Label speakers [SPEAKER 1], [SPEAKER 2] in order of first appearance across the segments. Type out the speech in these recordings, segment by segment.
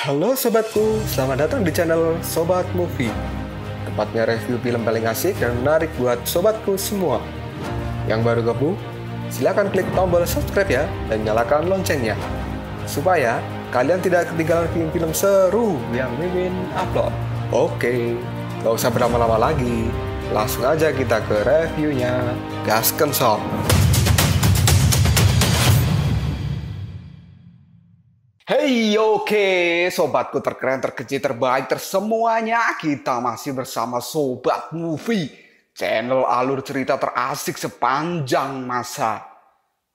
[SPEAKER 1] Halo sobatku, selamat datang di channel Sobat Movie. Tempatnya review film paling asik dan menarik buat sobatku semua. Yang baru gabung, silahkan klik tombol subscribe ya dan nyalakan loncengnya, supaya kalian tidak ketinggalan film-film seru yang Mimin upload. Oke, gak usah berlama-lama lagi, langsung aja kita ke reviewnya. Gasken sob. Hey, oke, sobatku terkeren, terkecil, terbaik, tersemuanya. Kita masih bersama Sobat Movie, channel alur cerita terasik sepanjang masa.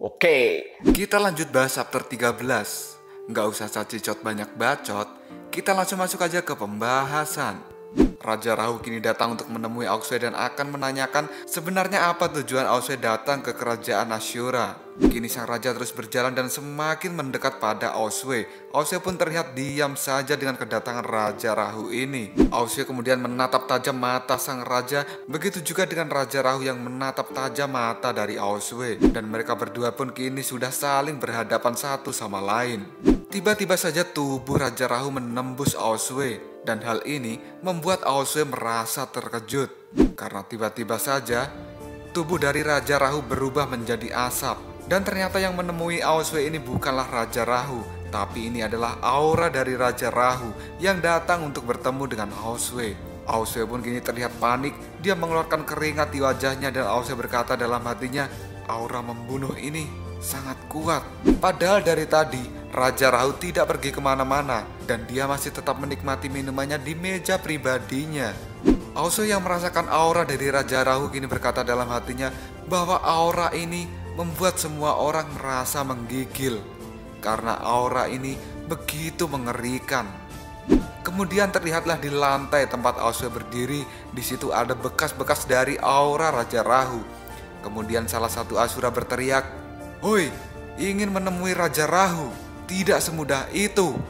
[SPEAKER 1] Oke,
[SPEAKER 2] Kita lanjut bahas chapter 13. Nggak usah cacicot banyak bacot, kita langsung masuk aja ke pembahasan. Raja Rahu kini datang untuk menemui Aoksue dan akan menanyakan sebenarnya apa tujuan Aoksue datang ke kerajaan Ashura. Kini sang raja terus berjalan dan semakin mendekat pada Aoksue. Aoksue pun terlihat diam saja dengan kedatangan Raja Rahu ini. Aoksue kemudian menatap tajam mata sang raja, begitu juga dengan Raja Rahu yang menatap tajam mata dari Aoksue. Dan mereka berdua pun kini sudah saling berhadapan satu sama lain. Tiba-tiba saja tubuh Raja Rahu menembus Aoksue. Dan hal ini membuat Aoksue merasa terkejut. Karena tiba-tiba saja tubuh dari Raja Rahu berubah menjadi asap. Dan ternyata yang menemui Aoksue ini bukanlah Raja Rahu, tapi ini adalah aura dari Raja Rahu yang datang untuk bertemu dengan Aoksue. Aoksue pun kini terlihat panik, dia mengeluarkan keringat di wajahnya dan Aoksue berkata dalam hatinya, aura membunuh ini sangat kuat. Padahal dari tadi Raja Rahu tidak pergi kemana-mana dan dia masih tetap menikmati minumannya di meja pribadinya. Aoksue yang merasakan aura dari Raja Rahu kini berkata dalam hatinya bahwa aura ini membuat semua orang merasa menggigil karena aura ini begitu mengerikan. Kemudian terlihatlah di lantai tempat Aoksue berdiri, di situ ada bekas-bekas dari aura Raja Rahu. Kemudian salah satu Asura berteriak, "Hoi, ingin menemui Raja Rahu? Tidak semudah itu."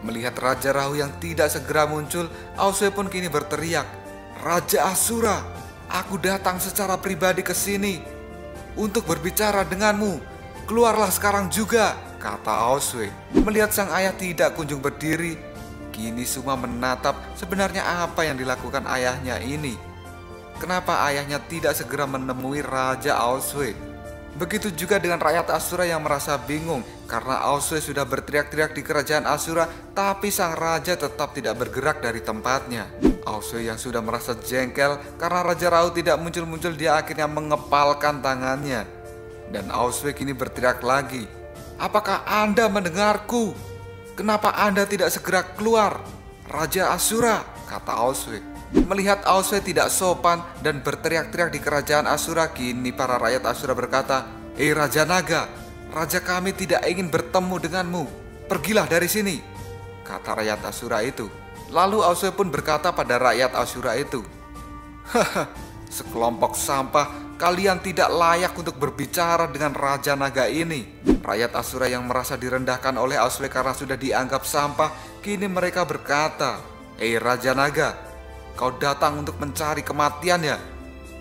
[SPEAKER 2] Melihat Raja Rahu yang tidak segera muncul, Aoksue pun kini berteriak, "Raja Asura, aku datang secara pribadi ke sini untuk berbicara denganmu. Keluarlah sekarang juga," kata Aoksue. Melihat sang ayah tidak kunjung berdiri, kini semua menatap sebenarnya apa yang dilakukan ayahnya ini. Kenapa ayahnya tidak segera menemui Raja Aoksue? Begitu juga dengan rakyat Asura yang merasa bingung karena Aoksue sudah berteriak-teriak di kerajaan Asura, tapi sang raja tetap tidak bergerak dari tempatnya. Aoksue yang sudah merasa jengkel karena Raja Rahu tidak muncul-muncul, dia akhirnya mengepalkan tangannya. Dan Aoksue kini berteriak lagi, "Apakah Anda mendengarku? Kenapa Anda tidak segera keluar? Raja Asura," kata Aoksue. Melihat Aoksue tidak sopan dan berteriak-teriak di kerajaan Asura, kini para rakyat Asura berkata, "Hei Raja Naga, raja kami tidak ingin bertemu denganmu. Pergilah dari sini," kata rakyat Asura itu. Lalu Aoksue pun berkata pada rakyat Asura itu, "Haha, sekelompok sampah, kalian tidak layak untuk berbicara dengan Raja Naga ini." Rakyat Asura yang merasa direndahkan oleh Aoksue karena sudah dianggap sampah, kini mereka berkata, "Hei Raja Naga, kau datang untuk mencari kematian ya?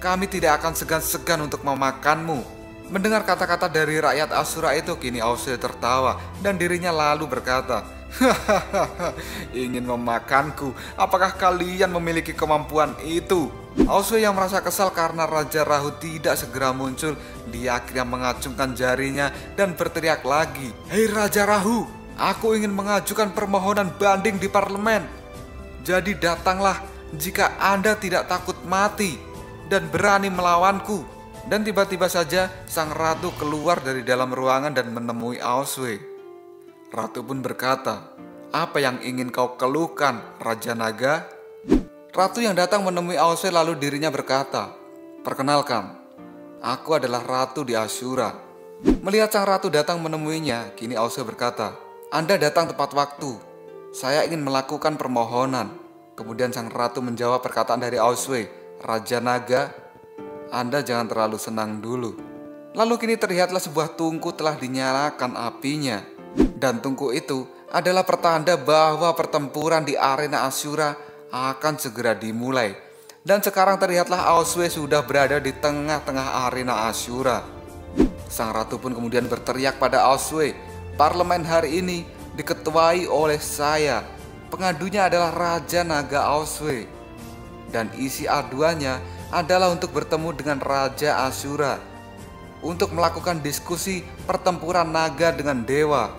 [SPEAKER 2] Kami tidak akan segan-segan untuk memakanmu." Mendengar kata-kata dari rakyat Asura itu, kini Aoksue tertawa dan dirinya lalu berkata, "Hahaha, ingin memakanku? Apakah kalian memiliki kemampuan itu?" Aoksue yang merasa kesal karena Raja Rahu tidak segera muncul, dia akhirnya mengacungkan jarinya dan berteriak lagi, "Hei Raja Rahu, aku ingin mengajukan permohonan banding di parlemen. Jadi datanglah jika Anda tidak takut mati dan berani melawanku." Dan tiba-tiba saja sang ratu keluar dari dalam ruangan dan menemui Aoksue. Ratu pun berkata, "Apa yang ingin kau keluhkan, Raja Naga?" Ratu yang datang menemui Aoksue lalu dirinya berkata, "Perkenalkan, aku adalah ratu di Ashura." Melihat sang ratu datang menemuinya, kini Aoksue berkata, "Anda datang tepat waktu. Saya ingin melakukan permohonan." Kemudian sang ratu menjawab perkataan dari Aoksue, "Raja Naga, Anda jangan terlalu senang dulu." Lalu kini terlihatlah sebuah tungku telah dinyalakan apinya. Dan tungku itu adalah pertanda bahwa pertempuran di arena Ashura akan segera dimulai. Dan sekarang terlihatlah Aoksue sudah berada di tengah-tengah arena Ashura. Sang ratu pun kemudian berteriak pada Aoksue, "Parlemen hari ini diketuai oleh saya. Pengadunya adalah Raja Naga Aoswe. Dan isi aduannya adalah untuk bertemu dengan Raja Ashura untuk melakukan diskusi pertempuran naga dengan dewa.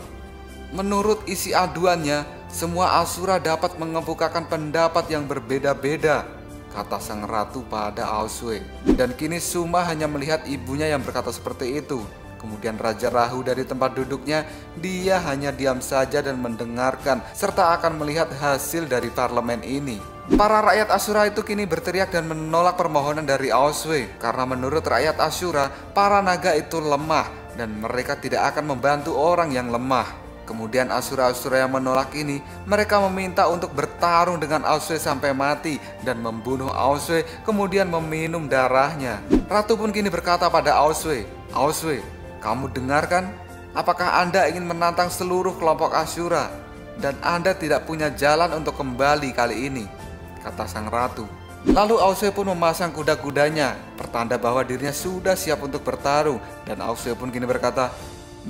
[SPEAKER 2] Menurut isi aduannya, semua Ashura dapat mengemukakan pendapat yang berbeda-beda, kata sang ratu pada Aoswe. Dan kini Suma hanya melihat ibunya yang berkata seperti itu. Kemudian Raja Rahu dari tempat duduknya, dia hanya diam saja dan mendengarkan serta akan melihat hasil dari parlemen ini. Para rakyat Ashura itu kini berteriak dan menolak permohonan dari Aoswe karena menurut rakyat Ashura, para naga itu lemah dan mereka tidak akan membantu orang yang lemah. Kemudian Ashura-Ashura yang menolak ini, mereka meminta untuk bertarung dengan Aoswe sampai mati dan membunuh Aoswe kemudian meminum darahnya. Ratu pun kini berkata pada Aoswe, "Aoswe, kamu dengarkan? Apakah Anda ingin menantang seluruh kelompok Ashura dan Anda tidak punya jalan untuk kembali kali ini?" kata sang ratu. Lalu Aoswe pun memasang kuda-kudanya, pertanda bahwa dirinya sudah siap untuk bertarung. Dan Aoswe pun kini berkata,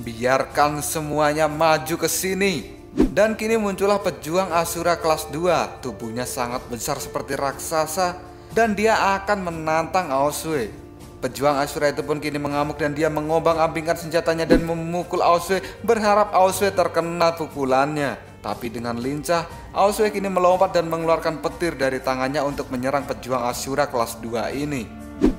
[SPEAKER 2] "Biarkan semuanya maju ke sini." Dan kini muncullah pejuang Ashura kelas 2. Tubuhnya sangat besar seperti raksasa dan dia akan menantang Aoswe. Pejuang Ashura itu pun kini mengamuk dan dia mengombang-ambingkan senjatanya dan memukul Aoswe, berharap Aoswe terkena pukulannya. Tapi dengan lincah, Aoswe kini melompat dan mengeluarkan petir dari tangannya untuk menyerang pejuang Ashura kelas 2 ini.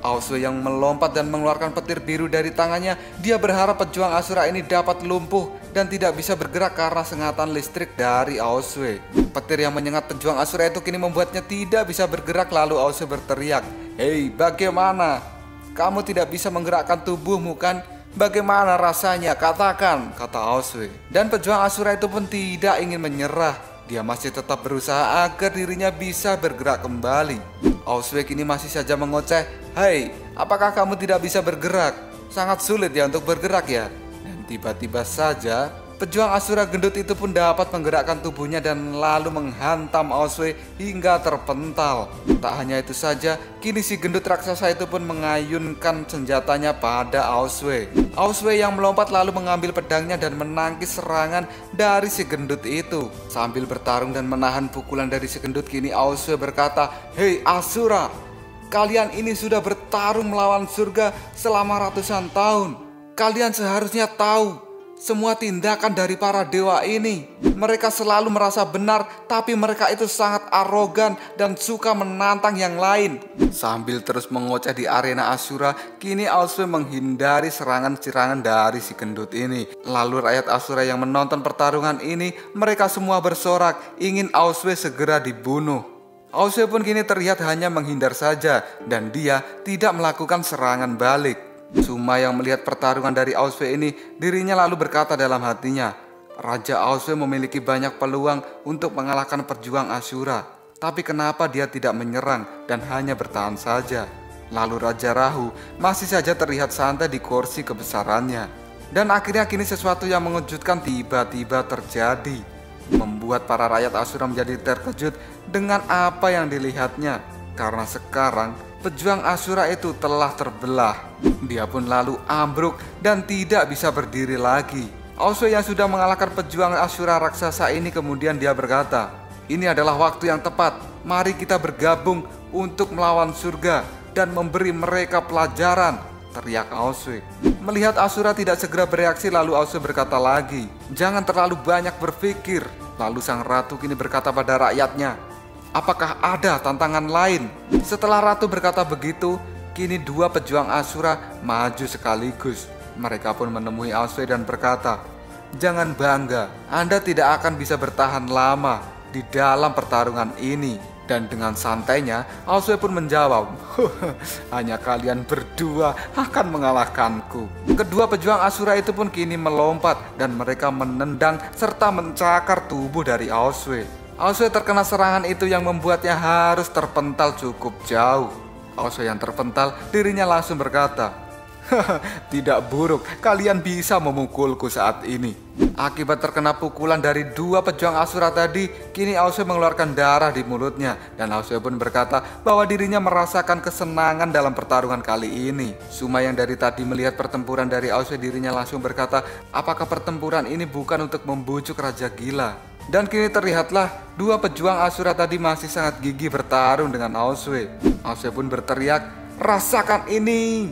[SPEAKER 2] Aoswe yang melompat dan mengeluarkan petir biru dari tangannya, dia berharap pejuang Ashura ini dapat lumpuh dan tidak bisa bergerak karena sengatan listrik dari Aoswe. Petir yang menyengat pejuang Ashura itu kini membuatnya tidak bisa bergerak. Lalu Aoswe berteriak, "Hei, bagaimana? Kamu tidak bisa menggerakkan tubuhmu kan? Bagaimana rasanya? Katakan," kata Aoswe. Dan pejuang Ashura itu pun tidak ingin menyerah. Dia masih tetap berusaha agar dirinya bisa bergerak kembali. Aoswe kini masih saja mengoceh, "Hai, apakah kamu tidak bisa bergerak? Sangat sulit ya untuk bergerak ya?" Dan tiba-tiba saja pejuang Ashura gendut itu pun dapat menggerakkan tubuhnya dan lalu menghantam Aoswe hingga terpental. Tak hanya itu saja, kini si gendut raksasa itu pun mengayunkan senjatanya pada Aoswe. Aoswe yang melompat lalu mengambil pedangnya dan menangkis serangan dari si gendut itu. Sambil bertarung dan menahan pukulan dari si gendut, kini Aoswe berkata, "Hei Ashura, kalian ini sudah bertarung melawan surga selama ratusan tahun. Kalian seharusnya tahu semua tindakan dari para dewa ini. Mereka selalu merasa benar, tapi mereka itu sangat arogan dan suka menantang yang lain." Sambil terus mengoceh di arena Ashura, kini Aoswe menghindari serangan-serangan dari si gendut ini. Lalu rakyat Ashura yang menonton pertarungan ini, mereka semua bersorak ingin Aoswe segera dibunuh. Aoswe pun kini terlihat hanya menghindar saja dan dia tidak melakukan serangan balik. Suma yang melihat pertarungan dari Aoswe ini, dirinya lalu berkata dalam hatinya, "Raja Aoswe memiliki banyak peluang untuk mengalahkan pejuang Ashura. Tapi kenapa dia tidak menyerang dan hanya bertahan saja?" Lalu Raja Rahu masih saja terlihat santai di kursi kebesarannya. Dan akhirnya kini sesuatu yang mengejutkan tiba-tiba terjadi, membuat para rakyat Ashura menjadi terkejut dengan apa yang dilihatnya. Karena sekarang pejuang Ashura itu telah terbelah. Dia pun lalu ambruk dan tidak bisa berdiri lagi. Aoswe yang sudah mengalahkan pejuang Ashura raksasa ini kemudian dia berkata, "Ini adalah waktu yang tepat. Mari kita bergabung untuk melawan surga dan memberi mereka pelajaran," teriak Aoswe. Melihat Ashura tidak segera bereaksi, lalu Aoswe berkata lagi, "Jangan terlalu banyak berpikir." Lalu sang ratu kini berkata pada rakyatnya, "Apakah ada tantangan lain?" Setelah ratu berkata begitu, kini dua pejuang Ashura maju sekaligus. Mereka pun menemui Aoswe dan berkata, "Jangan bangga, Anda tidak akan bisa bertahan lama di dalam pertarungan ini." Dan dengan santainya, Aoswe pun menjawab, "Hanya kalian berdua akan mengalahkanku." Kedua pejuang Ashura itu pun kini melompat dan mereka menendang serta mencakar tubuh dari Aoswe. Aoswe terkena serangan itu yang membuatnya harus terpental cukup jauh. Aoswe yang terpental, dirinya langsung berkata, Tidak buruk, kalian bisa memukulku saat ini. Akibat terkena pukulan dari dua pejuang Asura tadi, kini Aosue mengeluarkan darah di mulutnya. Dan Aosue pun berkata bahwa dirinya merasakan kesenangan dalam pertarungan kali ini. Suma yang dari tadi melihat pertempuran dari Aosue, dirinya langsung berkata, apakah pertempuran ini bukan untuk membujuk Raja Gila? Dan kini terlihatlah dua pejuang Asura tadi masih sangat gigih bertarung dengan Aosue. Aosue pun berteriak, rasakan ini!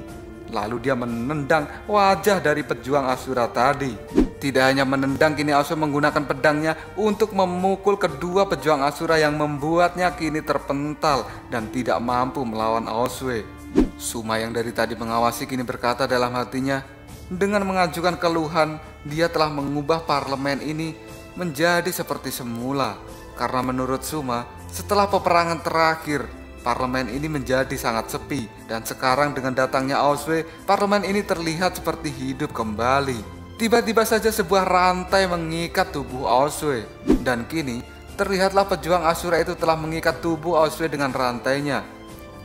[SPEAKER 2] Lalu dia menendang wajah dari pejuang Asura tadi. Tidak hanya menendang, kini Aosue menggunakan pedangnya untuk memukul kedua pejuang Asura yang membuatnya kini terpental dan tidak mampu melawan Aosue. Suma yang dari tadi mengawasi kini berkata dalam hatinya, dengan mengajukan keluhan, dia telah mengubah parlemen ini menjadi seperti semula. Karena menurut Suma, setelah peperangan terakhir, parlemen ini menjadi sangat sepi. Dan sekarang dengan datangnya Aosue, parlemen ini terlihat seperti hidup kembali. Tiba-tiba saja sebuah rantai mengikat tubuh Aosue. Dan kini terlihatlah pejuang Asura itu telah mengikat tubuh Aosue dengan rantainya.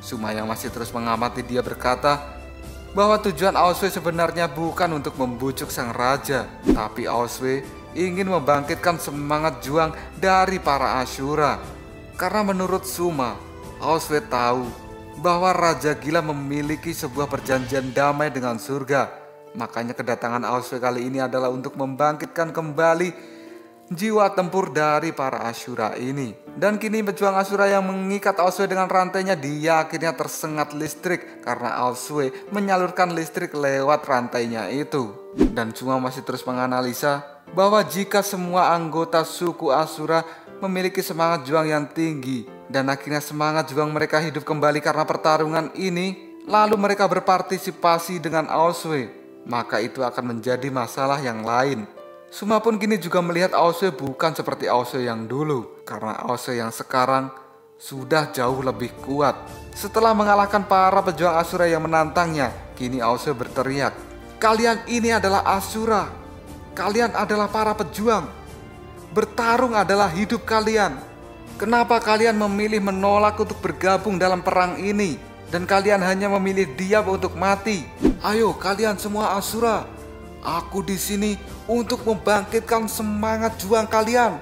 [SPEAKER 2] Suma yang masih terus mengamati dia berkata bahwa tujuan Aosue sebenarnya bukan untuk membujuk sang raja, tapi Aosue ingin membangkitkan semangat juang dari para Asura. Karena menurut Suma, Aosue tahu bahwa Raja Gila memiliki sebuah perjanjian damai dengan surga. Makanya kedatangan Aosue kali ini adalah untuk membangkitkan kembali jiwa tempur dari para Asura ini. Dan kini pejuang Asura yang mengikat Aosue dengan rantainya, dia akhirnya tersengat listrik karena Aosue menyalurkan listrik lewat rantainya itu. Dan Suma masih terus menganalisa bahwa jika semua anggota suku Asura memiliki semangat juang yang tinggi dan akhirnya semangat juang mereka hidup kembali karena pertarungan ini, lalu mereka berpartisipasi dengan Aosue, maka itu akan menjadi masalah yang lain. Suma pun kini juga melihat Aosue bukan seperti Aosue yang dulu, karena Aosue yang sekarang sudah jauh lebih kuat. Setelah mengalahkan para pejuang Asura yang menantangnya, kini Aosue berteriak, kalian ini adalah Asura, kalian adalah para pejuang, bertarung adalah hidup kalian. Kenapa kalian memilih menolak untuk bergabung dalam perang ini? Dan kalian hanya memilih diam untuk mati. Ayo kalian semua Asura, aku di sini untuk membangkitkan semangat juang kalian.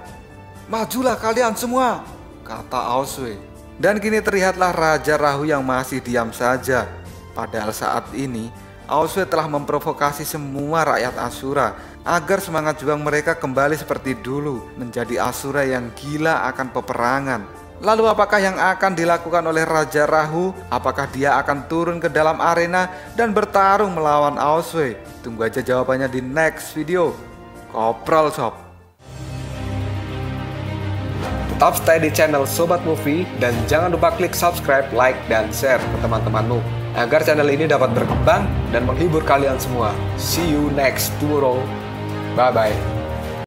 [SPEAKER 2] Majulah kalian semua, kata Aosue. Dan kini terlihatlah Raja Rahu yang masih diam saja. Padahal saat ini Aosue telah memprovokasi semua rakyat Asura agar semangat juang mereka kembali seperti dulu, menjadi Asura yang gila akan peperangan. Lalu apakah yang akan dilakukan oleh Raja Rahu? Apakah dia akan turun ke dalam arena dan bertarung melawan Aosue? Tunggu aja jawabannya di next video. Kopral Sob.
[SPEAKER 1] Tetap stay di channel Sobat Movie dan jangan lupa klik subscribe, like, dan share ke teman-temanmu agar channel ini dapat berkembang dan menghibur kalian semua. See you next tomorrow. Bye-bye.